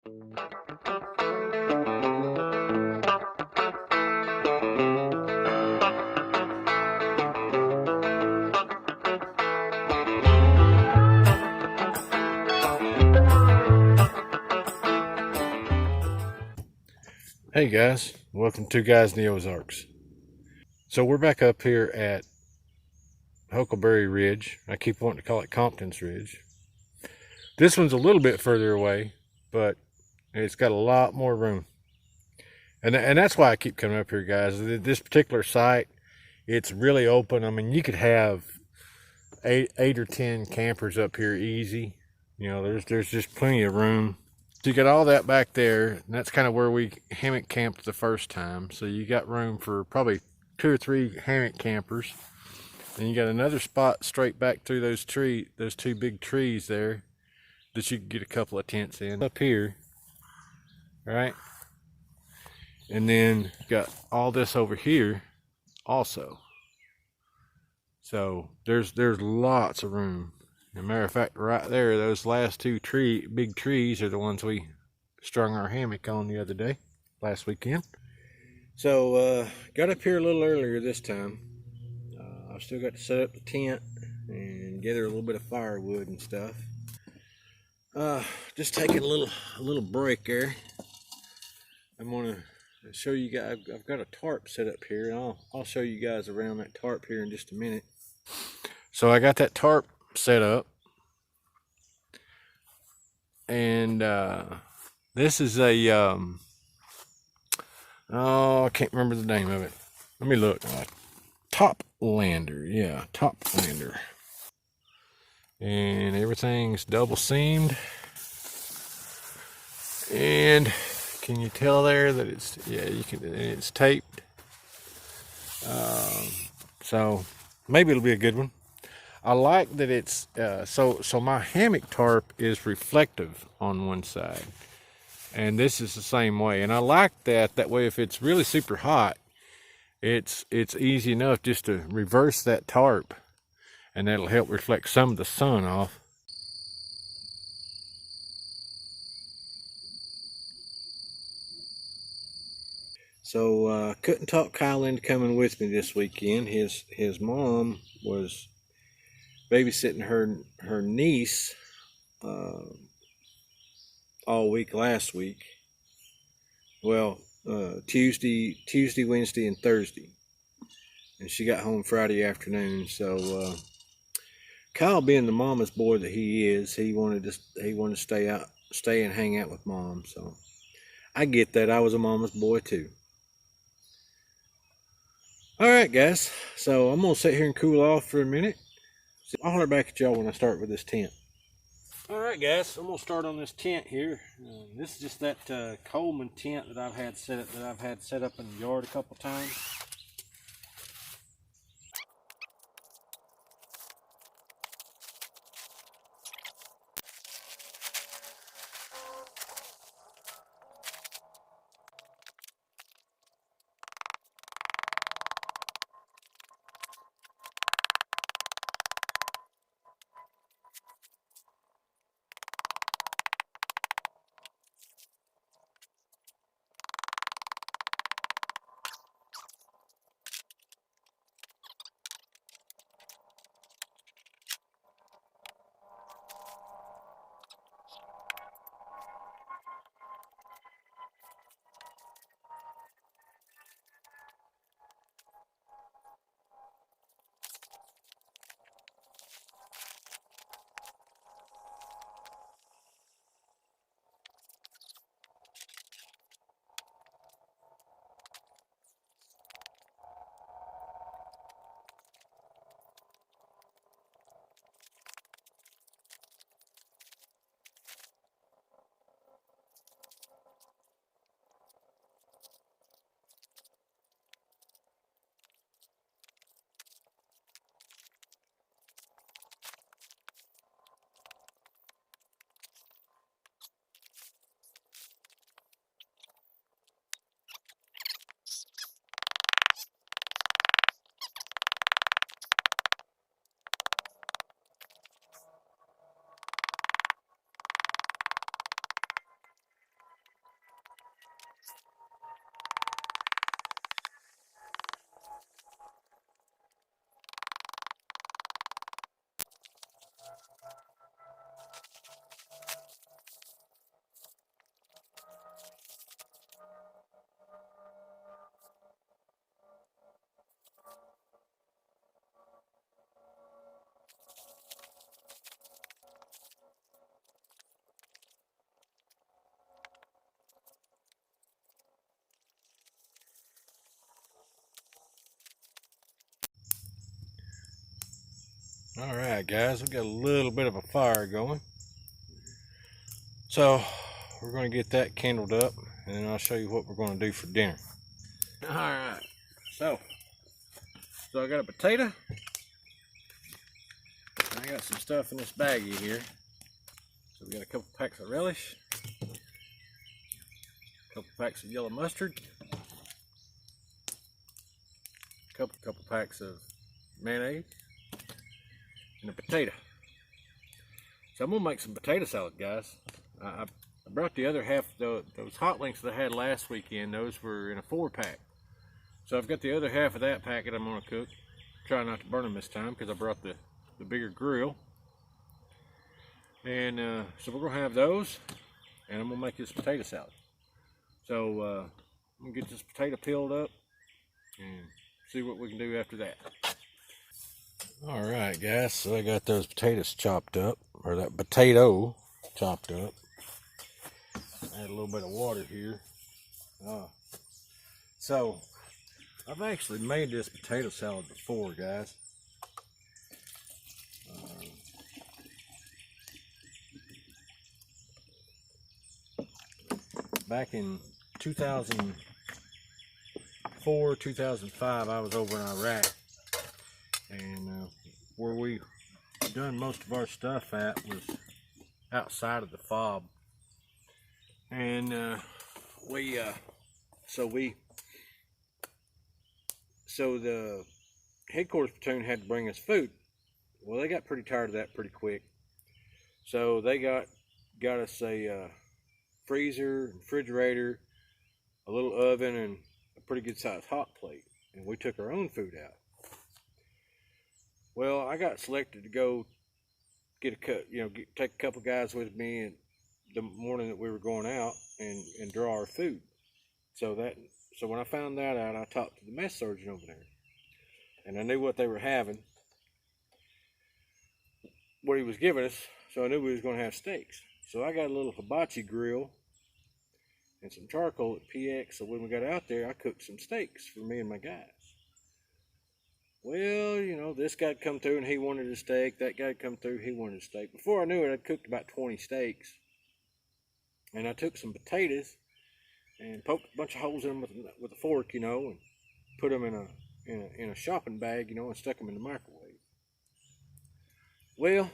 Hey guys, welcome to Guys in the Ozarks. So we're back up here at Huckleberry Ridge. I keep wanting to call it Compton's Ridge. This one's a little bit further away, but it's got a lot more room. And that's why I keep coming up here, guys. This particular site, it's really open. I mean, you could have eight or 10 campers up here easy. You know, there's just plenty of room. So you got all that back there, and that's kind of where we hammock camped the first time. So you got room for probably 2 or 3 hammock campers. And you got another spot straight back through those two big trees there that you can get a couple of tents in. Up here, all right? And then you got all this over here also. So there's lots of room. As a matter of fact, right there, those last 2 big trees are the ones we strung our hammock on the other day, last weekend. So got up here a little earlier this time. I've still got to set up the tent and gather a little bit of firewood and stuff. Just taking a little break there. I'm gonna show you guys. I've got a tarp set up here, and I'll show you guys around that tarp here in just a minute. So I got that tarp set up, and this is a I can't remember the name of it. Let me look. Toplander, yeah, Toplander, and everything's double seamed. And can you tell there that it's, yeah, you can, it's taped. So maybe it'll be a good one. I like that it's so my hammock tarp is reflective on one side, and this is the same way. And I like that way if it's really super hot, it's easy enough just to reverse that tarp, and that'll help reflect some of the sun off. So couldn't talk Kyle into coming with me this weekend. His mom was babysitting her niece all week last week. Well, Tuesday, Wednesday, and Thursday, and she got home Friday afternoon. So Kyle, being the mama's boy that he is, he wanted to stay and hang out with mom. So I get that. I was a mama's boy too. All right, guys. So I'm gonna sit here and cool off for a minute. I'll holler back at y'all when I start with this tent. All right, guys. I'm gonna start on this tent here. This is just that Coleman tent that I've had set up in the yard a couple times. All right, guys, we got a little bit of a fire going. So we're going to get that kindled up, and then I'll show you what we're going to do for dinner. All right, so I got a potato. I got some stuff in this baggie here. So we got a couple packs of relish, a couple packs of yellow mustard, a couple packs of mayonnaise, and a potato. So I'm gonna make some potato salad, guys. I brought the other half, those hot links that I had last weekend. Those were in a 4-pack. So I've got the other half of that packet I'm gonna cook. Try not to burn them this time because I brought the bigger grill. And so we're gonna have those, and I'm gonna make this potato salad. So I'm gonna get this potato peeled up and see what we can do after that. All right, guys, so I got those potatoes chopped up, or that potato chopped up. Add a little bit of water here. So I've actually made this potato salad before, guys. Back in 2004, 2005, I was over in Iraq, and where we done most of our stuff at was outside of the fob. And so the headquarters platoon had to bring us food. Well, they got pretty tired of that pretty quick, so they got us a freezer, refrigerator, a little oven, and a pretty good sized hot plate, and we took our own food out. Well, I got selected to go get take a couple guys with me and the morning that we were going out and draw our food. So when I found that out, I talked to the mess sergeant over there, and I knew what they were having, what he was giving us, so I knew we was going to have steaks. So I got a little hibachi grill and some charcoal at PX, so when we got out there, I cooked some steaks for me and my guys. Well, this guy come through and he wanted a steak, that guy come through, he wanted a steak. Before I knew it, I'd cooked about 20 steaks, and I took some potatoes and poked a bunch of holes in them with a fork, and put them in a shopping bag, and stuck them in the microwave. Well,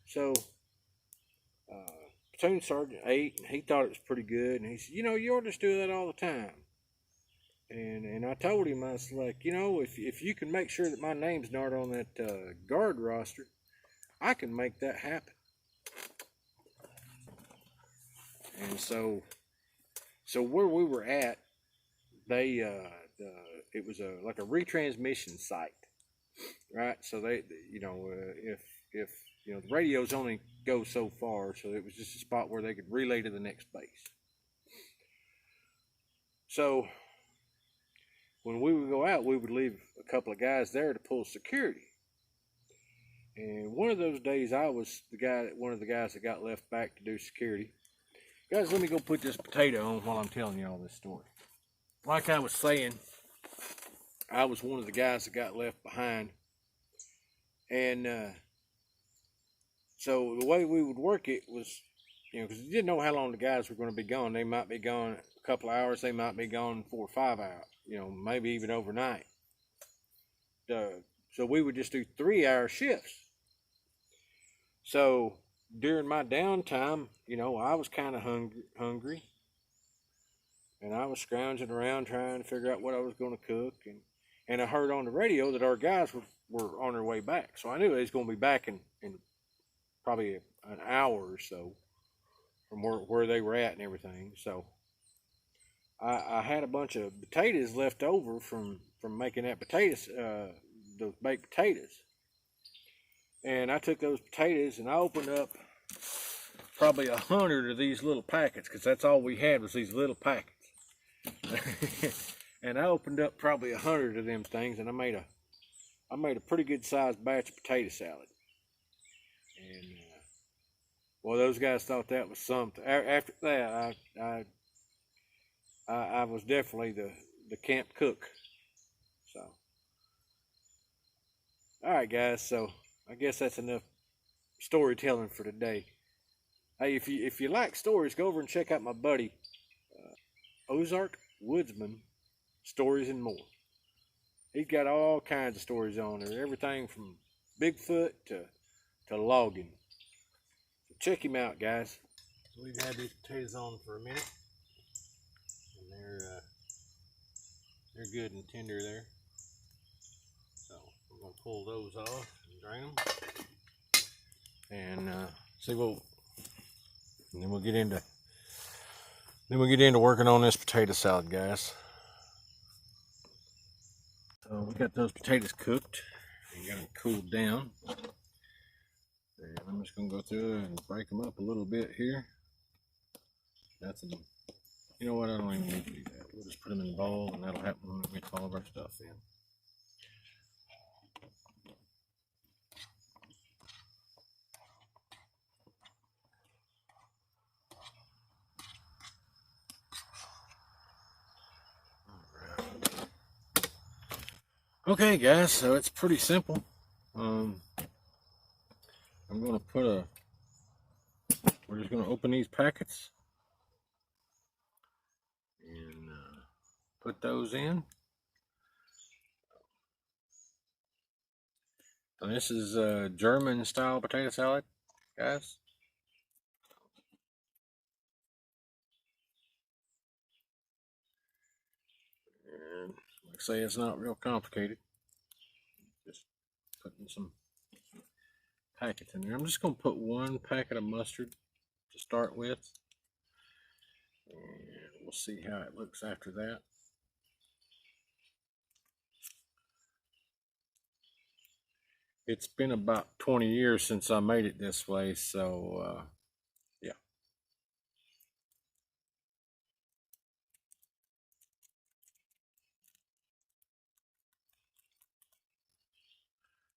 so platoon sergeant ate, and he thought it was pretty good, and he said, you ought to just do that all the time. And I told him, I was like, if you can make sure that my name's not on that guard roster, I can make that happen. And so where we were at, it was like a retransmission site, right? So if the radios only go so far, so it was just a spot where they could relay to the next base. So when we would go out, we would leave a couple of guys there to pull security. And one of those days, I was one of the guys that got left back to do security. Guys, let me go put this potato on while I'm telling you all this story. Like I was saying, I was one of the guys that got left behind. And so the way we would work it was, because you didn't know how long the guys were going to be gone. They might be gone a couple of hours. They might be gone 4 or 5 hours, maybe even overnight. So we would just do 3-hour shifts. So during my downtime, I was kind of hungry. And I was scrounging around trying to figure out what I was going to cook. And I heard on the radio that our guys were on their way back. So I knew they was going to be back in probably an hour or so from where they were at and everything. So I had a bunch of potatoes left over from making that those baked potatoes. And I took those potatoes and I opened up probably 100 of these little packets, because that's all we had was these little packets. And I opened up probably 100 of them things, and I made a pretty good sized batch of potato salad. And well, those guys thought that was something. After that, I was definitely the camp cook. So, all right, guys. So I guess that's enough storytelling for today. Hey, if you like stories, go over and check out my buddy Ozark Woodsman Stories and More. He's got all kinds of stories on there, everything from Bigfoot to logging. So check him out, guys. We've had these potatoes on for a minute, and they're good and tender there. So we're gonna pull those off and drain them, and see what. And then we'll get into working on this potato salad, guys. So we got those potatoes cooked and got them cooled down. And I'm just gonna go through and break them up a little bit here. You know what? I don't even need to do that. We'll just put them in the bowl, and that'll happen when we mix all of our stuff in. Okay, guys, so it's pretty simple. I'm going to we're just going to open these packets and put those in. So this is German style potato salad, guys. And like I say, it's not real complicated. Just putting some packets in there. I'm just going to put one packet of mustard to start with, and we'll see how it looks after that. It's been about 20 years since I made it this way, so yeah.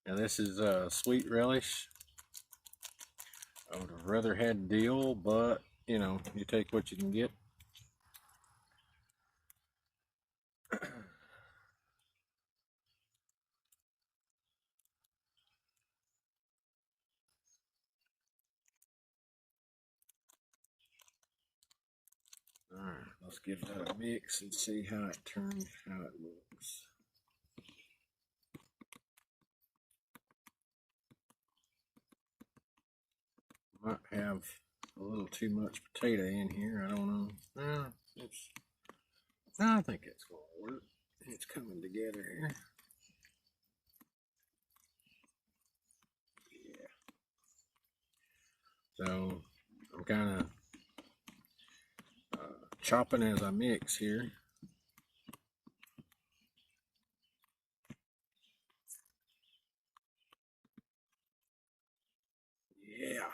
Now this is sweet relish. I would have rather had dill, but you know, you take what you can get. Alright, let's give that a mix and see how it turns, how it looks. Might have a little too much potato in here, I don't know. I think it's going to work. It's coming together here. Yeah. So I'm kind of chopping as I mix here. Yeah.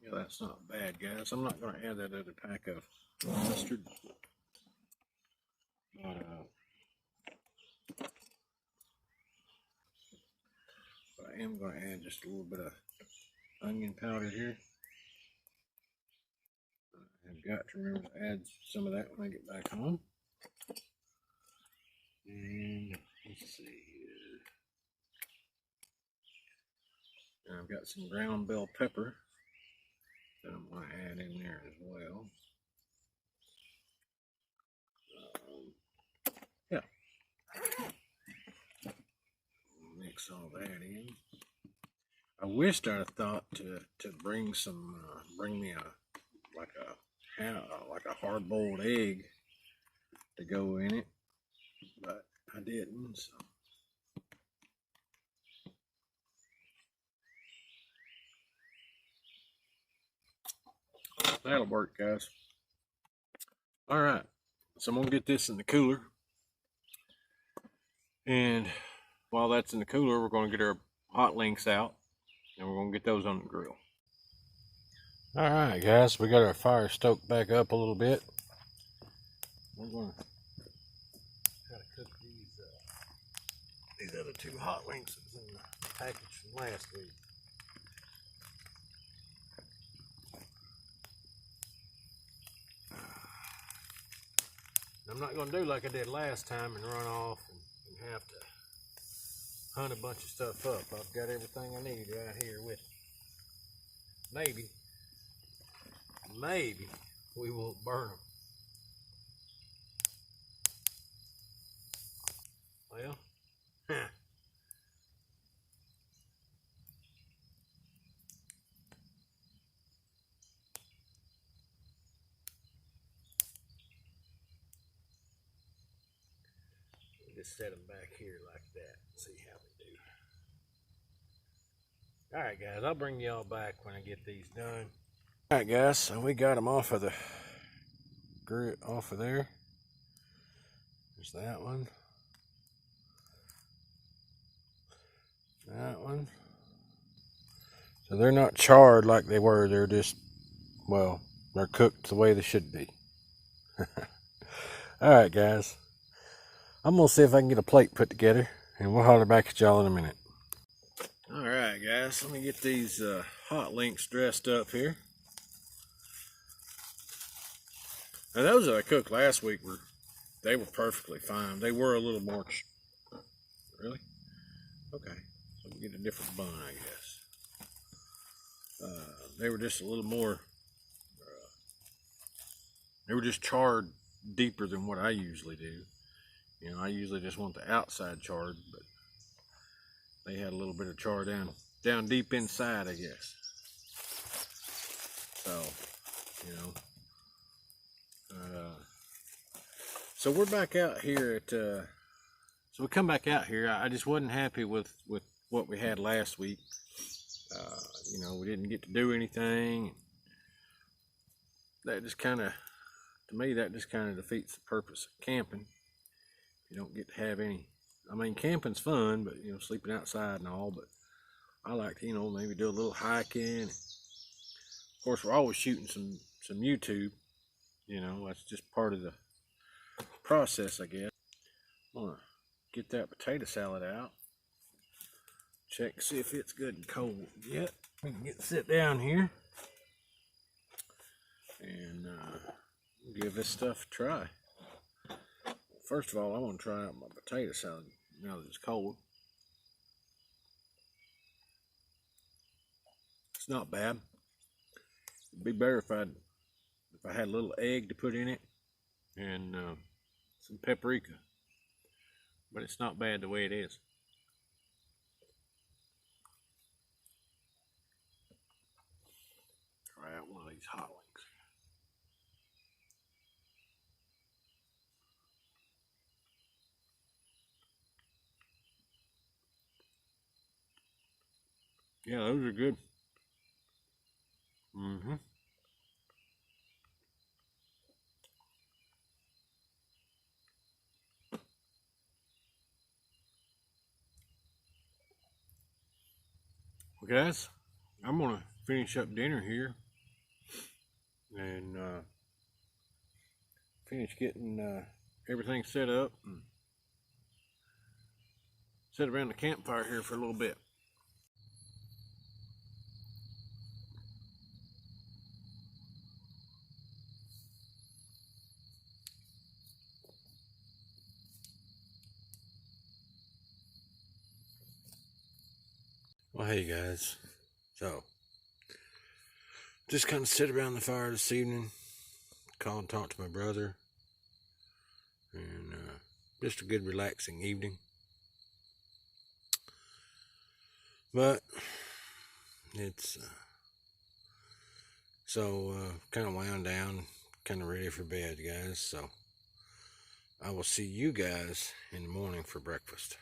Yeah, that's not bad, guys. I'm not going to add that other pack of mustard. But I am going to add just a little bit of onion powder here. I've got to remember to add some of that when I get back home. And let's see here. And I've got some ground bell pepper that I'm going to add in there as well. Yeah. Mix all that in. I wished I'd have thought to bring me like a hard-boiled egg to go in it, but I didn't. So. That'll work, guys. All right, so I'm gonna get this in the cooler, and while that's in the cooler, we're gonna get our hot links out, and we're gonna get those on the grill. All right, guys, we got our fire stoked back up a little bit. We're gonna try to cook these other two hot links that was in the package from last week. I'm not going to do like I did last time and run off and have to hunt a bunch of stuff up. I've got everything I need right here with me. Maybe we won't burn them. Well, just set them back here like that and see how we do. Alright guys, I'll bring y'all back when I get these done. Alright guys, so we got them off of the grit, off of there. There's that one. That one. So they're not charred like they were, they're just, well, they're cooked the way they should be. Alright guys, I'm going to see if I can get a plate put together, and we'll holler back at y'all in a minute. Alright guys, let me get these hot links dressed up here. Now those that I cooked last week were perfectly fine. They were a little more, really? Okay, so we'll get a different bun, I guess. They were just a little more, they were just charred deeper than what I usually do. You know, I usually just want the outside charred, but they had a little bit of char down deep inside, I guess. So, you know. So we're back out here at, so we come back out here. I just wasn't happy with what we had last week. You know, we didn't get to do anything. That just kind of, to me, that just kind of defeats the purpose of camping. You don't get to have any, I mean, camping's fun, but, you know, sleeping outside and all, but I like to, you know, maybe do a little hiking. Of course, we're always shooting some YouTube. You know, that's just part of the process, I guess. I'm gonna get that potato salad out. Check, see if it's good and cold yet. We can sit down here and give this stuff a try. First of all, I want to try out my potato salad now that it's cold. It's not bad. It'd be better if I had a little egg to put in it and some paprika, but it's not bad the way it is. Try out one of these hot links. Yeah, those are good. Mm-hmm. Well, guys, I'm gonna finish up dinner here and finish getting everything set up and sit around the campfire here for a little bit. Well, hey guys, so just kind of sit around the fire this evening, call and talk to my brother, and just a good relaxing evening. But it's kind of wound down, kind of ready for bed, guys. So I will see you guys in the morning for breakfast.